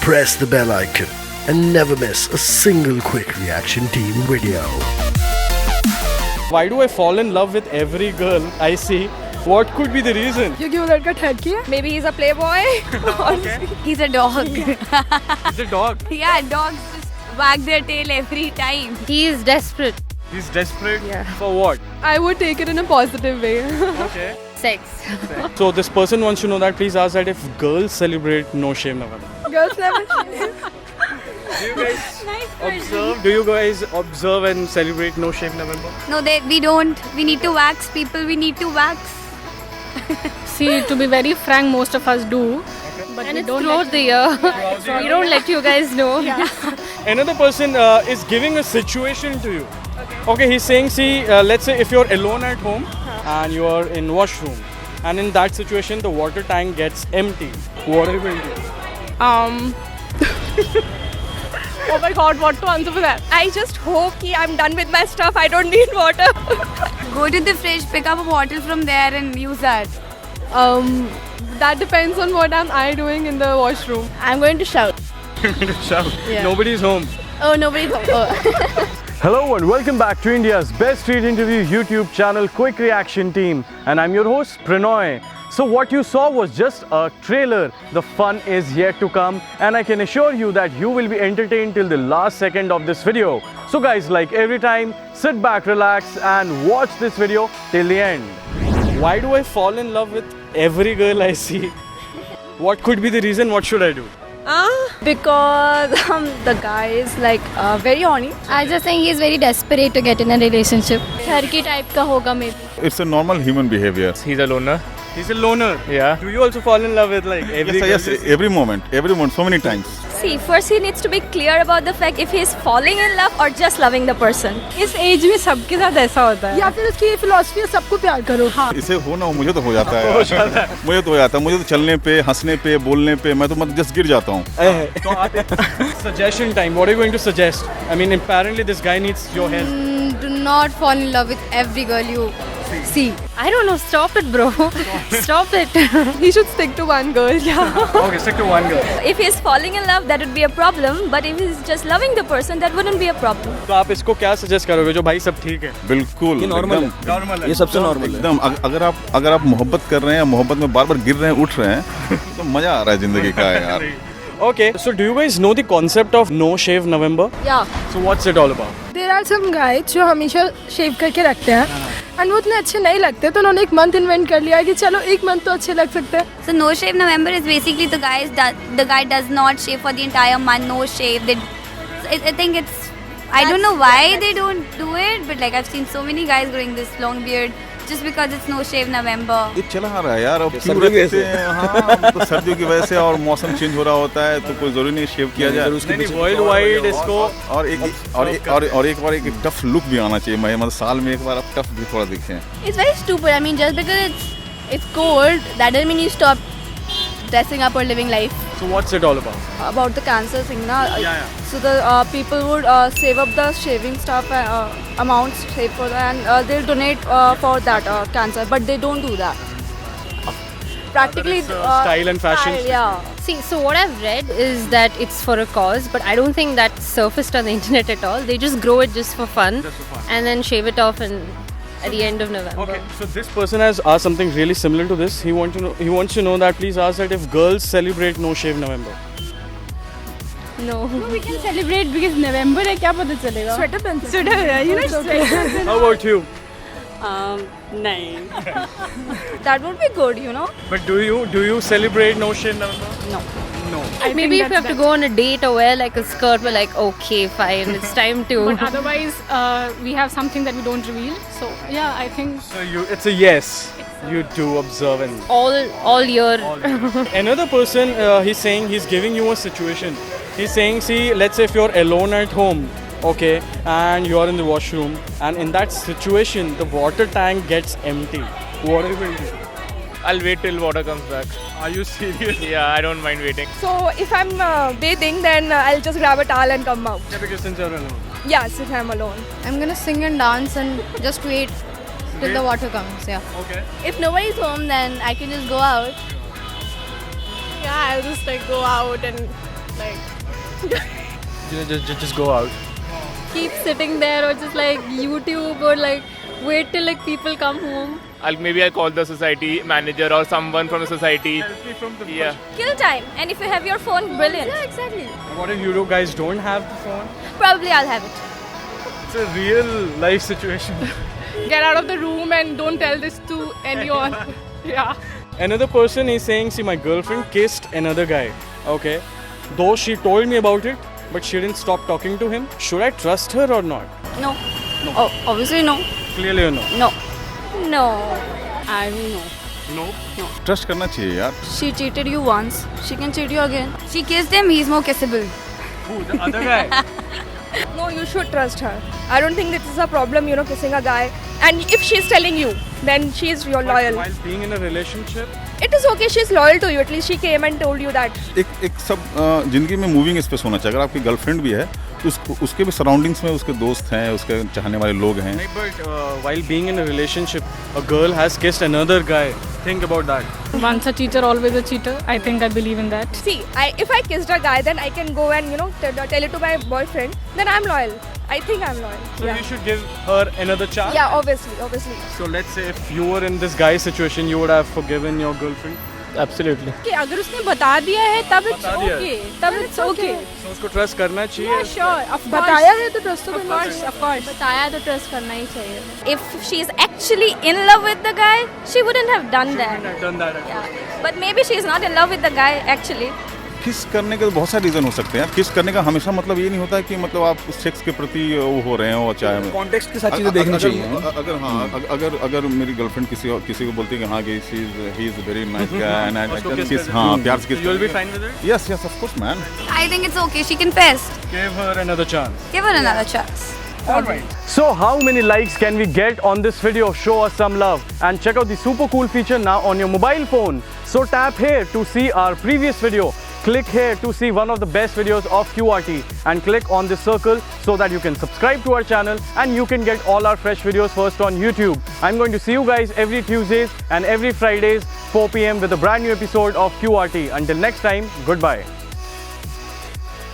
press the bell icon and never miss a single Quick Reaction Team video. Why do I fall in love with every girl I see? What could be the reason? क्योंकि वो लड़का ठगी है. Maybe he's a playboy. Okay. He's a dog. He's a dog. Yeah, dogs just wag their tail every time. He is desperate. He's desperate Yeah. for what? I would take it in a positive way. Okay. Sex. So this person wants to know that please ask that if girls celebrate No Shame November. Girls never. Do you guys observe? Do you guys observe and celebrate No Shame November? No, we don't. We need to wax people. We need to wax. See, to be very frank, most of us do. But And we it's don't throughout let the year. We don't let you guys know. Another person is giving a situation to you. Okay, he's saying, see, let's say if you're alone at home and you're in washroom, and in that situation the water tank gets empty. What are you going to do? Oh my God, what to answer for that? I just hope I'm done with my stuff. I don't need water. Go to the fridge, pick up a bottle from there and use that. That depends on what am I doing in the washroom. I'm going to shout. Shout. Yeah. Nobody's home. Oh, nobody's home. Oh. Hello and welcome back to India's best street interview YouTube channel Quick Reaction Team, and I'm your host Pranoy. So what you saw was just a trailer. The fun is yet to come, and I can assure you that you will be entertained till the last second of this video. So guys, like every time, sit back, relax and watch this video till the end. Why do I fall in love with every girl I see? What could be the reason? What should I do? Because the guy is like very horny. I just think he's very desperate to get in a relationship. Turkey type का होगा maybe. It's a normal human behavior. He's a loner. He's a loner. Yeah. Do you also fall in love with like every girl? Yes, every moment, so many times. See, first he needs to be clear about the fact if he's falling in love or just loving the person. इस as में सबके साथ ऐसा होता है. या फिर उसकी ये फिलॉसफी है सबको प्यार करो. हाँ. इसे हो ना हो मुझे तो हो जाता है. मुझे तो हो जाता है. मुझे तो चलने पे, हंसने पे, बोलने पे मैं तो मतलब जस्ट गिर जाता हूँ. Suggestion time. What are you going to suggest? I mean, apparently this guy needs your help. Do not fall in love with every girl you see. I don't know. Stop it, bro. Stop it. He should stick to one girl. Yeah. Okay, stick to one girl. If he's falling in love, that would be a problem. But if he's just loving the person, that wouldn't be a problem. तो आप इसको क्या suggest करोगे जो भाई सब ठीक है? बिल्कुल. ये नॉर्मल है. Normal है. ये सबसे नॉर्मल है. एकदम. अगर आप मोहब्बत कर रहे हैं या मोहब्बत में बार-बार गिर रहे हैं, उठ रहे हैं, तो मजा आ रहा है जिंदगी का यार. Okay, so do you guys know the concept of No Shave November? Yeah. So what's it all about? There are some guys जो हमेशा शेव करके रखते हैं. And वो उतने अच्छे नहीं लगते तो उन्होंने एक मंथ इन्वेंट कर लिया कि चलो एक मंथ तो अच्छे लग सकते हैं. So no shave November is basically the guy does not shave for the entire month. No shave. I think it's. I don't know why they don't do it, but like I've seen so many guys growing this long beard just because it's No Shave November. ये चला आ रहा है यार. अब क्यों सर्दियों की रखते हैं? हाँ, तो सर्दियों की वजह से और मौसम चेंज हो रहा होता है तो कोई जरूरी नहीं शेव किया जाए. नहीं, worldwide इसको और एक टफ लुक भी आना चाहिए. मतलब साल में एक बार आप टफ भी थोड़ा दिखें. It's very stupid. I mean, just because it's cold, that doesn't mean you stop dressing up or living life. So what's it all about? About the cancer thing, na. Yeah. So the people would save up the shaving stuff amounts save for that, and they'll donate for that cancer, but they don't do that. Practically, style and fashion. Yeah. See, so what I've read is that it's for a cause, but I don't think that's surfaced on the internet at all. They just grow it just for fun, and then shave it off at the end of November. Okay, so this person has asked something really similar to this. He wants to know that please ask that if girls celebrate No Shave November. No. We can celebrate because November है क्या पता चलेगा? Sweater पहन सकते हैं. Sweater, you know, sweater. How about you? नहीं. That would be good, you know. But do you celebrate No Shave November? No. No. Maybe if you have to go on a date or wear like a skirt, we're like, okay, fine, it's time to. But otherwise, we have something that we don't reveal. So yeah, I think So it's a yes. You do observe and all year. Another person, he's saying he's giving you a situation. He's saying, see, let's say if you're alone at home, okay, and you're in the washroom, and in that situation, the water tank gets empty. What are you going to do? I'll wait till water comes back. Are you serious? Yeah, I don't mind waiting. So if I'm bathing, then I'll just grab a towel and come out. Yeah, because since you're alone. Yes, if I'm alone. I'm gonna sing and dance and just wait till the water comes. Yeah. Okay. If nobody's home, then I can just go out. Yeah, I'll just like go out and Like, just go out. Keep sitting there or just like YouTube or like wait till like people come home. I'll call the society manager or someone from the society. Yeah. Kill time. And if you have your phone, brilliant. Yeah, exactly. What if you guys don't have the phone? Probably I'll have it. It's a real life situation. get out of the room and don't tell this to anyone. Yeah. Another person is saying, see, my girlfriend kissed another guy. Okay. Though she told me about it, but she didn't stop talking to him. Should I trust her or not? No. Oh, obviously no. Clearly a no. No. No. I don't know. No. Trust करना चाहिए यार. She cheated you once. She can cheat you again. She kissed him, he's more kissable. Who? The other guy? No, you should trust her. I don't think this is a problem, kissing a guy. And if she's telling you, then she's your loyal. While being in a relationship? It is okay, she's loyal to you. At least she came and told you that. एक सब जिंदगी में moving space होना चाहिए. अगर आपकी girlfriend भी है तो उसके भी सराउंडिंग्स में उसके दोस्त हैं, उसके चाहने वाले लोग हैं. But while being in a relationship, a girl has kissed another guy. Think about that. Once a cheater, always a cheater. I think I believe in that. See, if I kissed a guy, then I can go and tell it to my boyfriend. Then I'm loyal. I think I'm loyal. So Yeah. you should give her another chance? Yeah, obviously. So let's say if you were in this guy's situation, you would have forgiven your girlfriend? Absolutely. कि अगर उसने बता दिया है तब it's बता दिया है. okay. तब it's okay. So उसको trust करना चाहिए? Yeah, sure. बताया है तो trust तो करना चाहिए. Of course. बताया तो trust करना ही चाहिए. If she's actually in love with the guy, she wouldn't have done that. I've done that. Yeah. But maybe she's not in love with the guy actually. किस करने के तो बहुत सारे रीजन हो सकते हैं. किस करने का हमेशा मतलब ये नहीं होता है कि मतलब आप सेक्स के प्रति वो हो रहे हो. चाहे कॉन्टेक्स्ट के साथ चीजें देखनी चाहिए. अगर मेरी गर्लफ्रेंड किसी को बोलती है कि हाँ कि he is very nice guy and I किस हाँ प्यार से You will be fine with it? Yes of course man. I think it's okay. She confessed. Give her another chance. Give her another chance. Alright. So how many likes can we get on this video? Show us some love and check out the super cool feature now on your mobile phone. So tap here to see our previous video. Click here to see one of the best videos of QRT and click on this circle so that you can subscribe to our channel and you can get all our fresh videos first on YouTube. I'm going to see you guys every Tuesdays and every Fridays 4 PM with a brand new episode of QRT. Until next time, goodbye.